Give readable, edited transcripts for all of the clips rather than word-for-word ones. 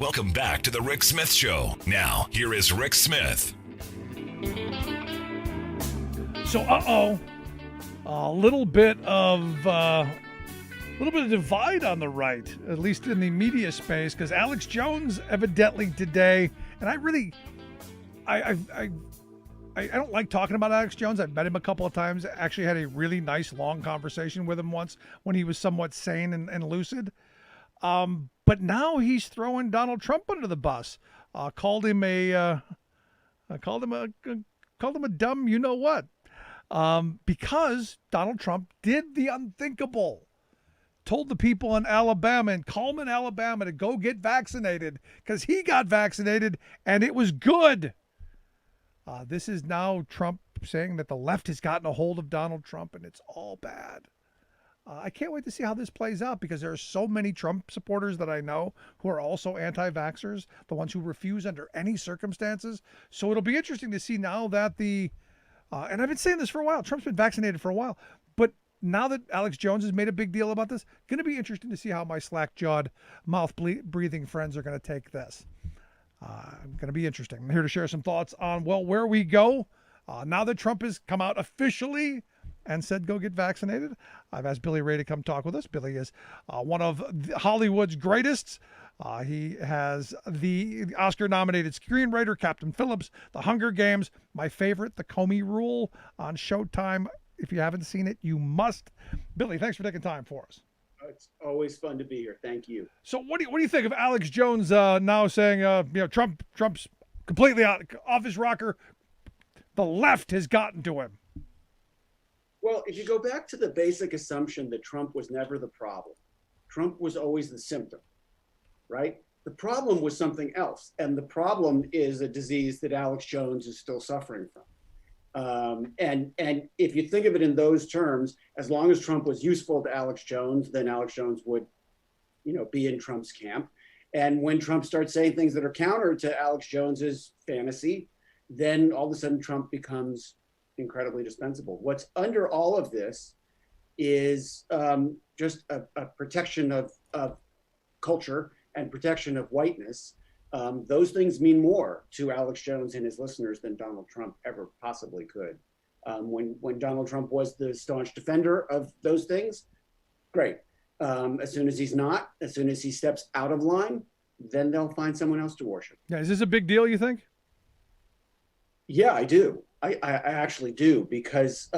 Welcome back to the Rick Smith Show. Now, here is Rick Smith. So, a little bit of divide on the right, at least in the media space, because Alex Jones evidently today, and I don't like talking about Alex Jones. I've met him a couple of times. Actually had a really nice long conversation with him once when he was somewhat sane and lucid. But now he's throwing Donald Trump under the bus. Called him a dumb you know what. Because Donald Trump did the unthinkable. Told the people in Alabama, in Cullman, Alabama, to go get vaccinated because he got vaccinated and it was good. This is now Trump saying that the left has gotten a hold of Donald Trump and it's all bad. I can't wait to see how this plays out because there are so many Trump supporters that I know who are also anti-vaxxers, the ones who refuse under any circumstances. So it'll be interesting to see now that and I've been saying this for a while, Trump's been vaccinated for a while, but now that Alex Jones has made a big deal about this, going to be interesting to see how my slack-jawed, mouth-breathing friends are going to take this. Going to be interesting. I'm here to share some thoughts on, where we go. Now that Trump has come out officially and said go get vaccinated, I've asked Billy Ray to come talk with us. Billy is one of Hollywood's greatest. He has the Oscar-nominated screenwriter, Captain Phillips, The Hunger Games, my favorite, The Comey Rule on Showtime. If you haven't seen it, you must. Billy, thanks for taking time for us. It's always fun to be here. Thank you. So what do you think of Alex Jones now saying, Trump's completely off his rocker? The left has gotten to him. Well, if you go back to the basic assumption that Trump was never the problem, Trump was always the symptom, right? The problem was something else. And the problem is a disease that Alex Jones is still suffering from. And if you think of it in those terms, as long as Trump was useful to Alex Jones, then Alex Jones would, be in Trump's camp. And when Trump starts saying things that are counter to Alex Jones's fantasy, then all of a sudden Trump becomes incredibly dispensable. What's under all of this is just a protection of culture and protection of whiteness. Those things mean more to Alex Jones and his listeners than Donald Trump ever possibly could. When Donald Trump was the staunch defender of those things, great. As soon as he's not, as soon as he steps out of line, then they'll find someone else to worship. Yeah, is this a big deal, you think? Yeah, I do. I actually do, because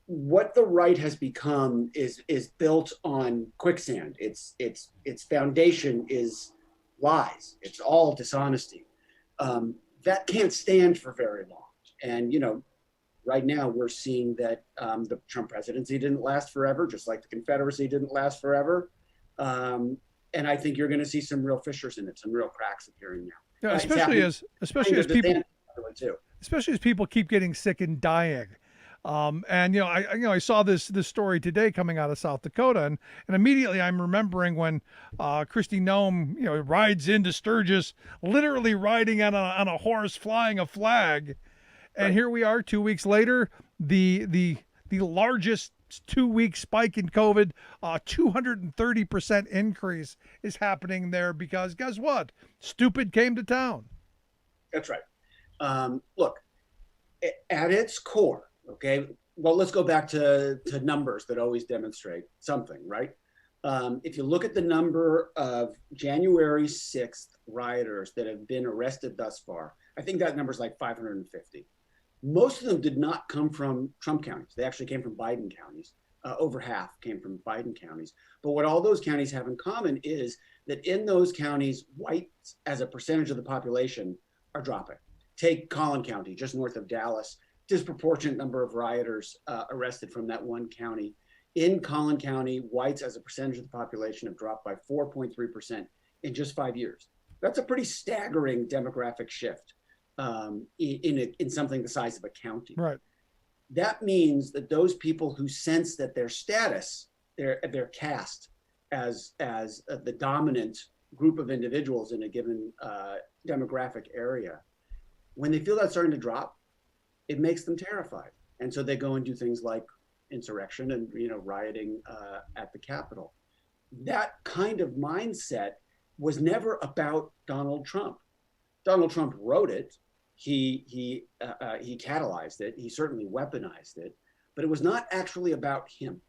what the right has become is built on quicksand. Its foundation is lies. It's all dishonesty. That can't stand for very long. And, right now we're seeing that the Trump presidency didn't last forever, just like the Confederacy didn't last forever. And I think you're going to see some real fissures in it, some real cracks appearing now. Yeah, especially as people keep getting sick and dying. I saw this story today coming out of South Dakota, and immediately I'm remembering when Kristi Noem rides into Sturgis, literally riding on a horse, flying a flag, and right. Here we are 2 weeks later, the largest 2-week spike in COVID, 230% increase is happening there because guess what? Stupid came to town. That's right. Look, at its core. Okay, well, let's go back to numbers that always demonstrate something, right? If you look at the number of January 6th rioters that have been arrested thus far, I think that number is like 550. Most of them did not come from Trump counties. They actually came from Biden counties. Over half came from Biden counties. But what all those counties have in common is that in those counties, whites as a percentage of the population are dropping. Take Collin County, just north of Dallas. Disproportionate number of rioters arrested from that one county. In Collin County, whites as a percentage of the population have dropped by 4.3% in just 5 years. That's a pretty staggering demographic shift in something the size of a county. Right. That means that those people who sense that their status, their caste as the dominant group of individuals in a given demographic area, when they feel that starting to drop, it makes them terrified. And so they go and do things like insurrection and rioting at the Capitol. That kind of mindset was never about Donald Trump. Donald Trump wrote it. He catalyzed it. He certainly weaponized it, but it was not actually about him.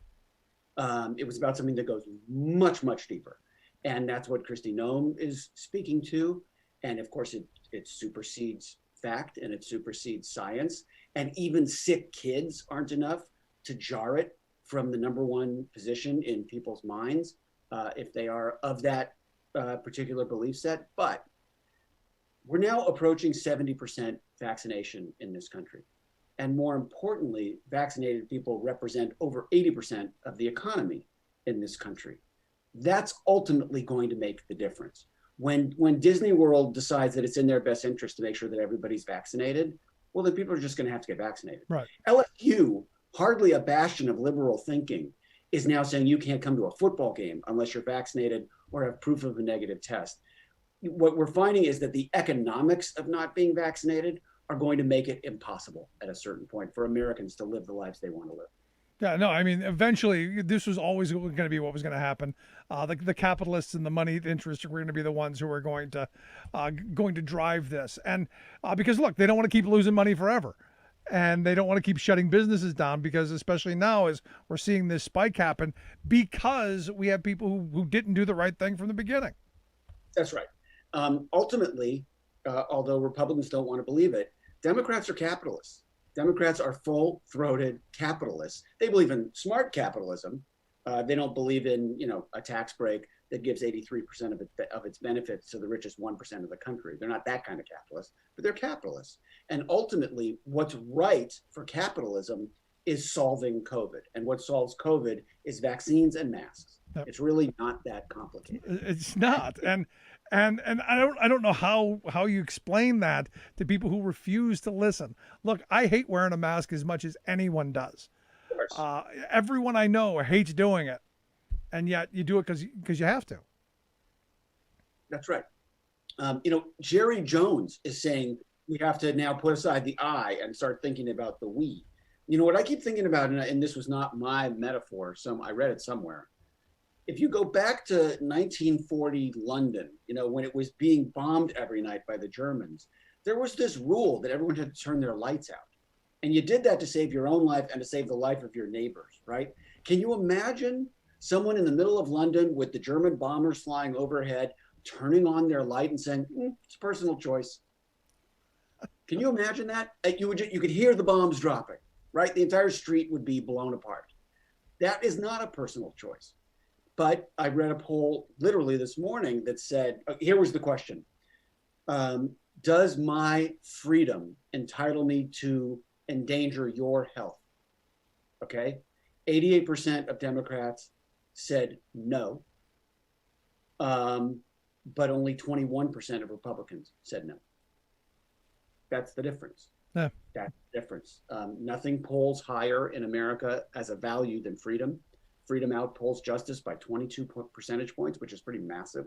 It was about something that goes much, much deeper. And that's what Kristi Noem is speaking to. And of course, it supersedes fact and it supersedes science. And even sick kids aren't enough to jar it from the number one position in people's minds if they are of that particular belief set. But we're now approaching 70% vaccination in this country. And more importantly, vaccinated people represent over 80% of the economy in this country. That's ultimately going to make the difference. When Disney World decides that it's in their best interest to make sure that everybody's vaccinated, well, then people are just going to have to get vaccinated. Right. LSU, hardly a bastion of liberal thinking, is now saying you can't come to a football game unless you're vaccinated or have proof of a negative test. What we're finding is that the economics of not being vaccinated are going to make it impossible at a certain point for Americans to live the lives they want to live. Yeah, no, I mean, eventually, this was always going to be what was going to happen. The capitalists and the money interests are going to be the ones who are going to drive this, and because look, they don't want to keep losing money forever, and they don't want to keep shutting businesses down because, especially now, as we're seeing this spike happen, because we have people who didn't do the right thing from the beginning. That's right. Ultimately, although Republicans don't want to believe it, Democrats are capitalists. Democrats are full-throated capitalists. They believe in smart capitalism. They don't believe in, a tax break that gives 83% of its benefits to the richest 1% of the country. They're not that kind of capitalist, but they're capitalists. And ultimately, what's right for capitalism is solving COVID. And what solves COVID is vaccines and masks. Yep. It's really not that complicated. It's not. And I don't know how you explain that to people who refuse to listen. Look, I hate wearing a mask as much as anyone does. Of course. Everyone I know hates doing it, and yet you do it because you have to. That's right. Jerry Jones is saying we have to now put aside the I and start thinking about the we. What I keep thinking about, and this was not my metaphor, I read it somewhere. If you go back to 1940 London, when it was being bombed every night by the Germans, there was this rule that everyone had to turn their lights out. And you did that to save your own life and to save the life of your neighbors, right? Can you imagine someone in the middle of London with the German bombers flying overhead, turning on their light and saying, it's a personal choice? Can you imagine that? You could hear the bombs dropping, right? The entire street would be blown apart. That is not a personal choice. But I read a poll literally this morning that said, here was the question. Does my freedom entitle me to endanger your health? Okay. 88% of Democrats said no. But only 21% of Republicans said no. That's the difference. Yeah. That's the difference. Nothing polls higher in America as a value than freedom. Freedom outpolls justice by 22 percentage points, which is pretty massive.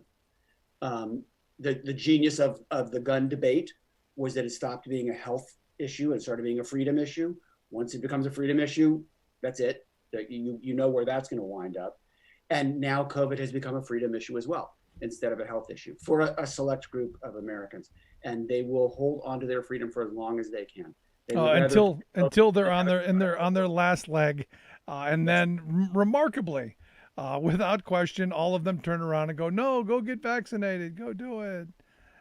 The genius of the gun debate was that it stopped being a health issue and started being a freedom issue. Once it becomes a freedom issue, that's it. You know where that's going to wind up. And now COVID has become a freedom issue as well, instead of a health issue for a select group of Americans. And they will hold on to their freedom for as long as they can. Until they're on their last leg. And then remarkably, without question, all of them turn around and go, no, go get vaccinated. Go do it.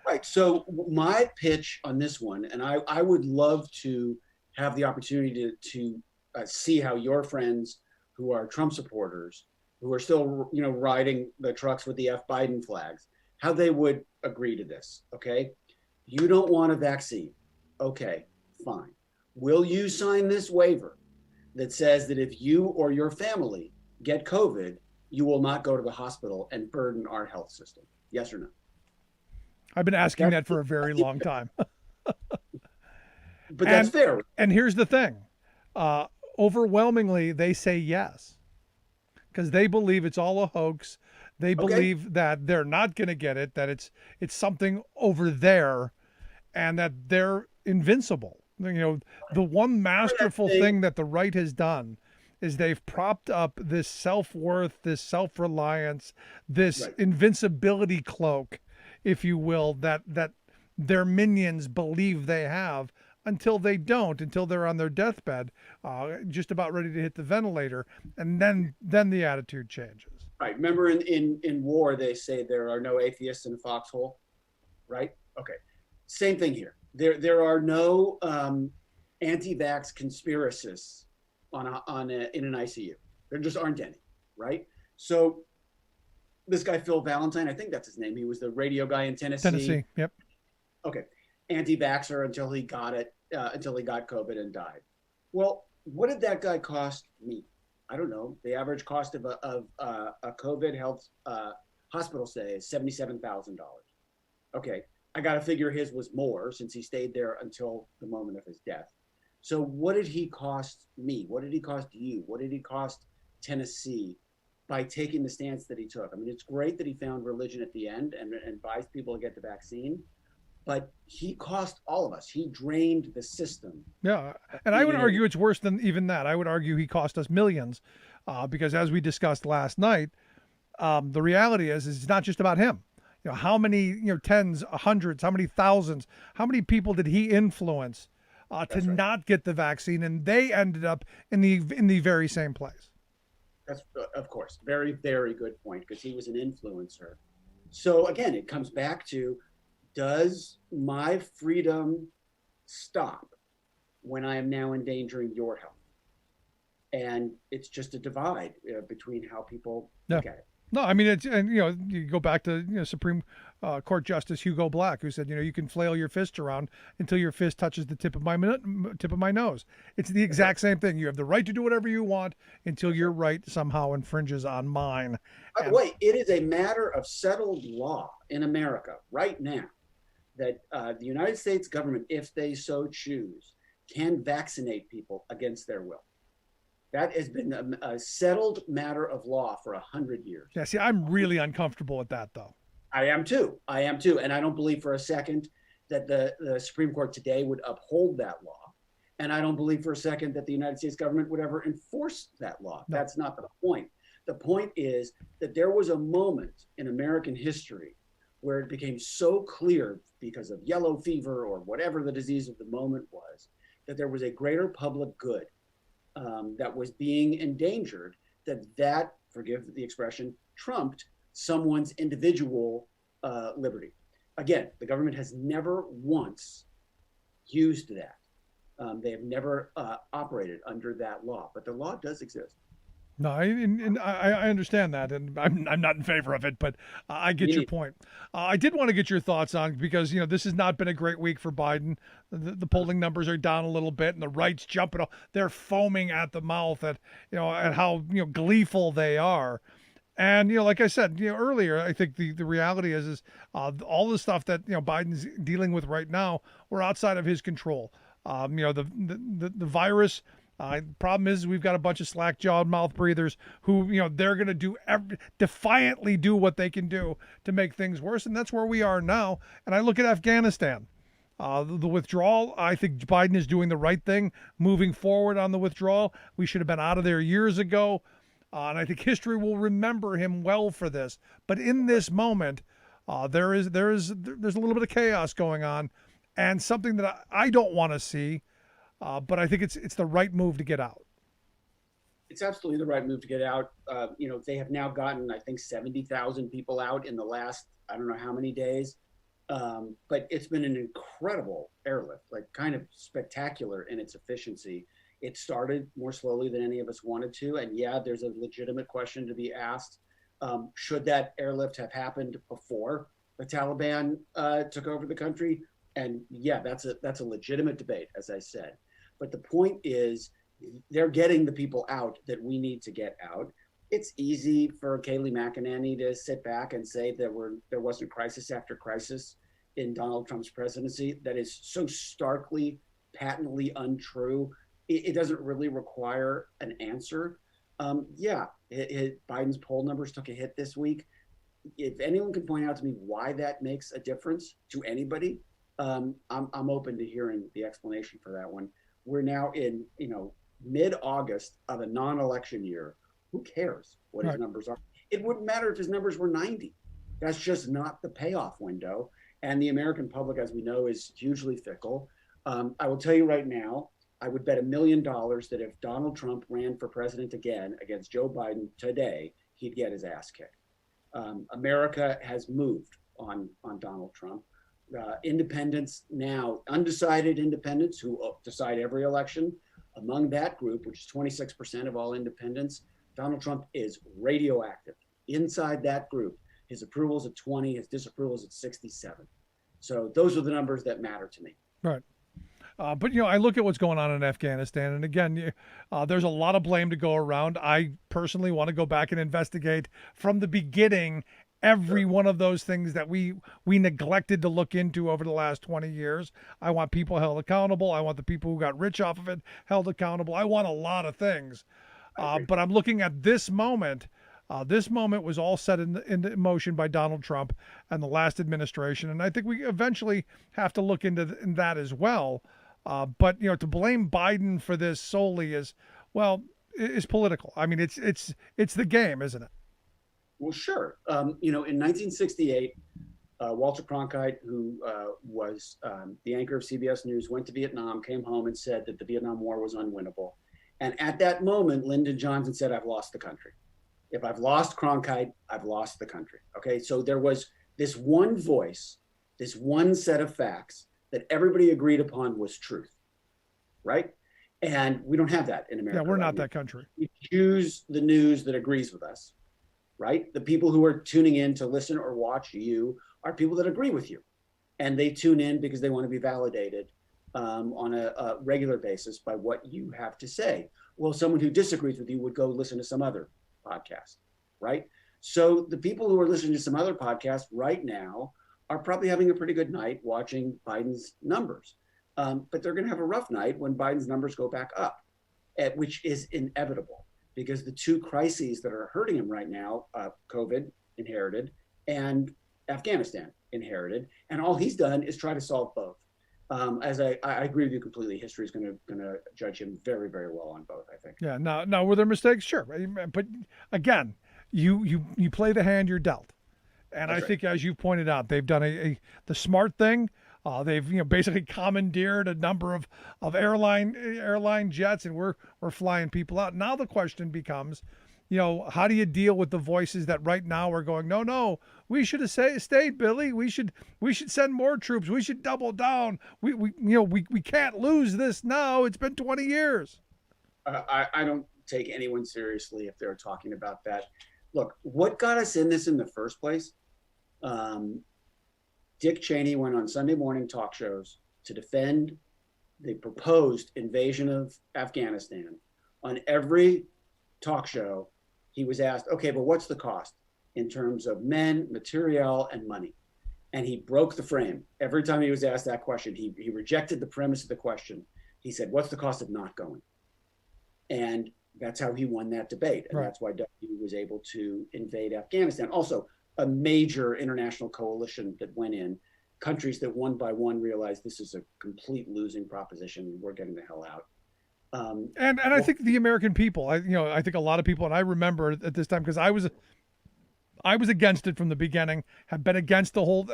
Right. So my pitch on this one, and I would love to have the opportunity to see how your friends who are Trump supporters, who are still, riding the trucks with the F Biden flags, how they would agree to this. Okay. You don't want a vaccine. Okay, fine. Will you sign this waiver that says that if you or your family get COVID, you will not go to the hospital and burden our health system? Yes or no? I've been asking that for a very long time. But that's fair. And here's the thing. Overwhelmingly, they say yes, because they believe it's all a hoax. They believe that they're not going to get it, that it's something over there, and that they're invincible. The one masterful thing that the right has done is they've propped up this self-worth, this self-reliance, this Right. invincibility cloak, if you will, that their minions believe they have until they don't, until they're on their deathbed, just about ready to hit the ventilator, and then the attitude changes. Right. Remember in war, they say there are no atheists in a foxhole, right? Okay. Same thing here. There are no anti-vax conspiracists in an ICU. There just aren't any, right? So this guy Phil Valentine, I think that's his name. He was the radio guy in Tennessee. Tennessee, yep. Okay, anti-vaxxer until he got it, until he got COVID and died. Well, what did that guy cost me? I don't know. The average cost of a COVID health hospital stay is $77,000. Okay, I got to figure his was more since he stayed there until the moment of his death. So what did he cost me? What did he cost you? What did he cost Tennessee by taking the stance that he took? I mean, it's great that he found religion at the end and advised people to get the vaccine, but he cost all of us. He drained the system. Yeah, and I would argue it's worse than even that. I would argue he cost us millions, because as we discussed last night, the reality is it's not just about him. How many tens, hundreds, how many thousands, how many people did he influence to right. not get the vaccine, and they ended up in the very same place. That's of course very, very good point, because he was an influencer. So again, it comes back to, does my freedom stop when I am now endangering your health? And it's just a divide between how people look at it. No, I mean, you go back to Supreme Court Justice Hugo Black, who said, you can flail your fist around until your fist touches the tip of my nose. It's the exact same thing. You have the right to do whatever you want until your right somehow infringes on mine. By the way, it is a matter of settled law in America right now that the United States government, if they so choose, can vaccinate people against their will. That has been a settled matter of law for 100 years. Yeah, see, I'm really uncomfortable with that, though. I am too. And I don't believe for a second that the Supreme Court today would uphold that law. And I don't believe for a second that the United States government would ever enforce that law. No. That's not the point. The point is that there was a moment in American history where it became so clear, because of yellow fever or whatever the disease of the moment was, that there was a greater public good that was being endangered, that, forgive the expression, trumped someone's individual liberty. Again, the government has never once used that. They have never operated under that law, but the law does exist. No, I understand that, and I'm not in favor of it, but I get your point. I did want to get your thoughts on, because this has not been a great week for Biden. The polling numbers are down a little bit, and the right's jumping. They're foaming at the mouth at at how gleeful they are. And like I said earlier, I think the reality is all the stuff that Biden's dealing with right now, we're outside of his control. The virus. Problem is, we've got a bunch of slack-jawed mouth breathers who, they're going to defiantly do what they can do to make things worse, and that's where we are now. And I look at Afghanistan, the withdrawal. I think Biden is doing the right thing, moving forward on the withdrawal. We should have been out of there years ago, and I think history will remember him well for this. But in this moment, there's a little bit of chaos going on, and something that I don't want to see. But I think it's the right move to get out. It's absolutely the right move to get out. They have now gotten, I think, 70,000 people out in the last, I don't know how many days. But it's been an incredible airlift, like kind of spectacular in its efficiency. It started more slowly than any of us wanted to. And yeah, there's a legitimate question to be asked. Should that airlift have happened before the Taliban took over the country? And yeah, that's a legitimate debate, as I said. But the point is, they're getting the people out that we need to get out. It's easy for Kayleigh McEnany to sit back and say there wasn't crisis after crisis in Donald Trump's presidency. That is so starkly, patently untrue. It doesn't really require an answer. Biden's poll numbers took a hit this week. If anyone can point out to me why that makes a difference to anybody, I'm open to hearing the explanation for that one. We're now in, mid-August of a non-election year, who cares what his numbers are? It wouldn't matter if his numbers were 90. That's just not the payoff window. And the American public, as we know, is hugely fickle. I will tell you right now, I would bet $1 million that if Donald Trump ran for president again against Joe Biden today, he'd get his ass kicked. America has moved on Donald Trump. Independents now, undecided independents who decide every election, among that group, which is 26% of all independents, Donald Trump is radioactive. Inside that group, his approval is at 20, his disapproval is at 67. So those are the numbers that matter to me. Right. But, I look at what's going on in Afghanistan, and again, there's a lot of blame to go around. I personally want to go back and investigate from the beginning every one of those things that we neglected to look into over the last 20 years. I want people held accountable. I want the people who got rich off of it held accountable. I want a lot of things. But I'm looking at this moment. This moment was all set in motion by Donald Trump and the last administration, and I think we eventually have to look into that as well. But to blame Biden for this solely is political. I mean, it's the game, isn't it? Well, sure. In 1968, Walter Cronkite, who was the anchor of CBS News, went to Vietnam, came home and said that the Vietnam War was unwinnable. And at that moment, Lyndon Johnson said, "I've lost the country. If I've lost Cronkite, I've lost the country." Okay, so there was this one voice, this one set of facts that everybody agreed upon was truth, right? And we don't have that in America. Yeah, we're not that country. We choose the news that agrees with us, right? The people who are tuning in to listen or watch you are people that agree with you. And they tune in because they want to be validated on a regular basis by what you have to say. Well, someone who disagrees with you would go listen to some other podcast, right? So the people who are listening to some other podcast right now are probably having a pretty good night watching Biden's numbers. But they're going to have a rough night when Biden's numbers go back up, which is inevitable because the two crises that are hurting him right now, COVID inherited and Afghanistan inherited, and all he's done is try to solve both. As I agree with you completely, history is going to judge him very, very well on both, I think. Yeah. Now, were there mistakes? Sure. But again, you play the hand you're dealt. And That's I think, as you pointed out, they've done the smart thing. They've basically commandeered a number of airline jets, and we're flying people out. Now the question becomes, how do you deal with the voices that right now are going, no, we should have stayed, Billy. We should send more troops. We should double down. We can't lose this now. It's been 20 years. I don't take anyone seriously if they're talking about that. Look, what got us in this in the first place? Dick Cheney went on Sunday morning talk shows to defend the proposed invasion of Afghanistan. On every talk show, he was asked, okay, but what's the cost in terms of men, materiel, and money? And he broke the frame. Every time he was asked that question, he rejected the premise of the question. He said, what's the cost of not going? And that's how he won that debate. And That's why W was able to invade Afghanistan. Also, a major international coalition that went in, countries that one by one realized this is a complete losing proposition. We're getting the hell out. And I think the American people, I think a lot of people, and I remember at this time because I was against it from the beginning, have been against the whole,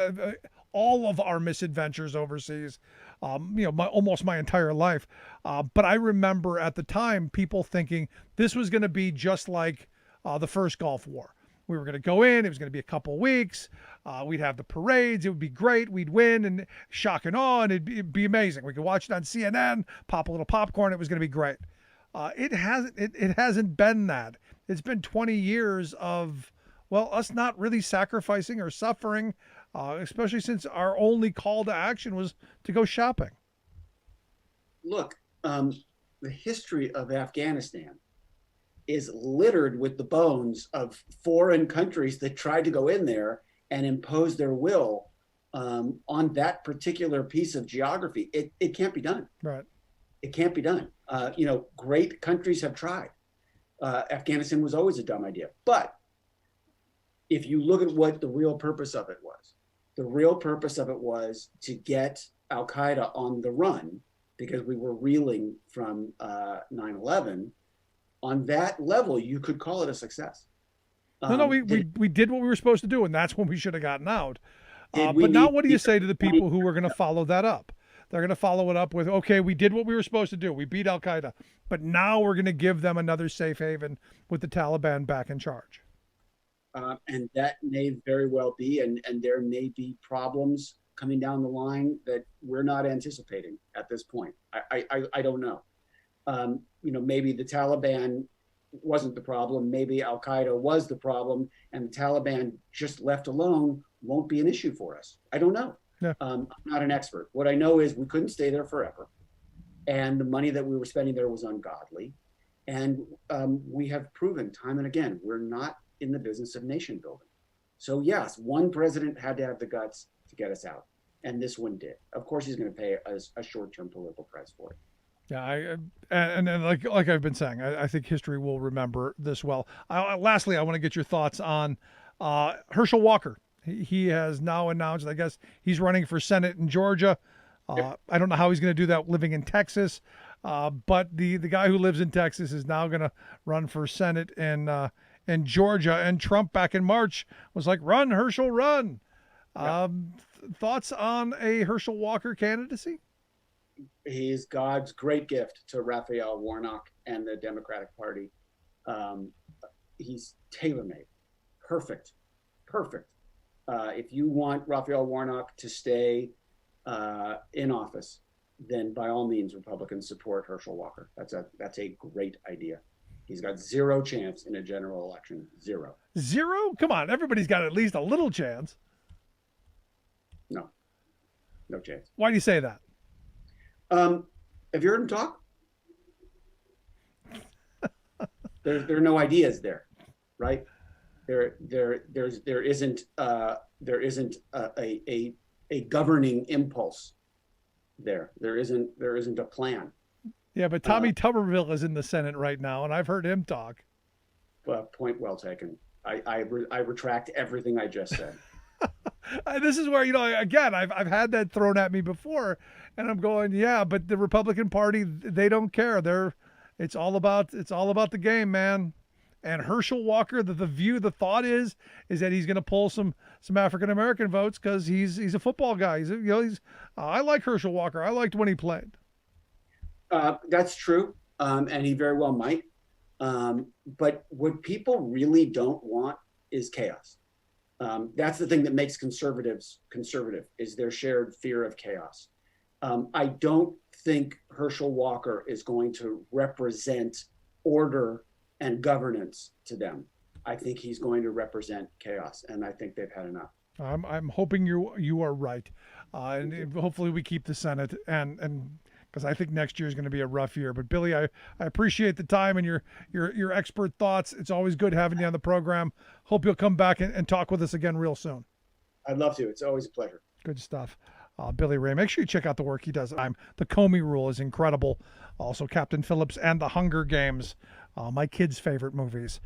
all of our misadventures overseas, almost my entire life. But I remember at the time people thinking this was going to be just like the first Gulf War. We were going to go in. It was going to be a couple of weeks. We'd have the parades. It would be great. We'd win and shock and awe, and it'd be amazing. We could watch it on CNN, pop a little popcorn. It was going to be great. It hasn't been that. It's been 20 years of, us not really sacrificing or suffering, especially since our only call to action was to go shopping. Look, the history of Afghanistan is littered with the bones of foreign countries that tried to go in there and impose their will on that particular piece of geography. It can't be done. Right. It can't be done. Great countries have tried. Afghanistan was always a dumb idea. But if you look at what the real purpose of it was, the real purpose of it was to get Al-Qaeda on the run because we were reeling from 9/11. On that level, you could call it a success. No, we did what we were supposed to do, and that's when we should have gotten out. Did But now need- what do you say to the people who are going to follow that up? They're going to follow it up with, okay, we did what we were supposed to do. We beat al-Qaeda, but now we're going to give them another safe haven with the Taliban back in charge. And that may very well be, and there may be problems coming down the line that we're not anticipating at this point. I don't know. Maybe the Taliban wasn't the problem. Maybe al-Qaeda was the problem, and the Taliban just left alone won't be an issue for us. I don't know. Yeah. I'm not an expert. What I know is we couldn't stay there forever, and the money that we were spending there was ungodly. And we have proven time and again, we're not in the business of nation building. So yes, one president had to have the guts to get us out, and this one did. Of course, he's going to pay a short-term political price for it. Yeah, and like I've been saying, I think history will remember this well. Lastly, I want to get your thoughts on Herschel Walker. He has now announced, I guess, he's running for Senate in Georgia. Yep. I don't know how he's going to do that living in Texas, but the guy who lives in Texas is now going to run for Senate in Georgia. And Trump back in March was like, "Run, Herschel, run." Yep. Thoughts on a Herschel Walker candidacy? He's God's great gift to Raphael Warnock and the Democratic Party. He's tailor-made, perfect. If you want Raphael Warnock to stay in office, then by all means, Republicans support Herschel Walker. That's a great idea. He's got zero chance in a general election. Zero. Come on, everybody's got at least a little chance. No chance. Why do you say that? Have you heard him talk? There are no ideas there, right? There isn't a governing impulse there. There isn't a plan. Yeah, but Tommy Tuberville is in the Senate right now, and I've heard him talk. Point well taken. I retract everything I just said. This is where, again, I've had that thrown at me before, and I'm going, yeah, but the Republican Party, they don't care. It's all about the game, man. And Herschel Walker, the thought is that he's going to pull some African American votes because he's a football guy. I like Herschel Walker. I liked when he played. That's true, and he very well might. But what people really don't want is chaos. That's the thing that makes conservatives conservative, is their shared fear of chaos. I don't think Herschel Walker is going to represent order and governance to them. I think he's going to represent chaos, and I think they've had enough. I'm hoping you are right, and hopefully we keep the Senate, and because I think next year is going to be a rough year. But Billy, I appreciate the time and your expert thoughts. It's always good having you on the program. Hope you'll come back and talk with us again real soon. I'd love to. It's always a pleasure. Good stuff. Billy Ray, make sure you check out the work he does. The Comey Rule is incredible. Also, Captain Phillips and The Hunger Games, my kids' favorite movies.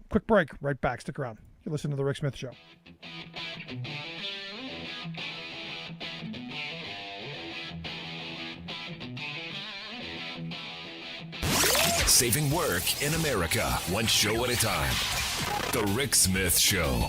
Quick break. Right back. Stick around. You listen to The Rick Smith Show. Saving work in America, one show at a time. The Rick Smith Show.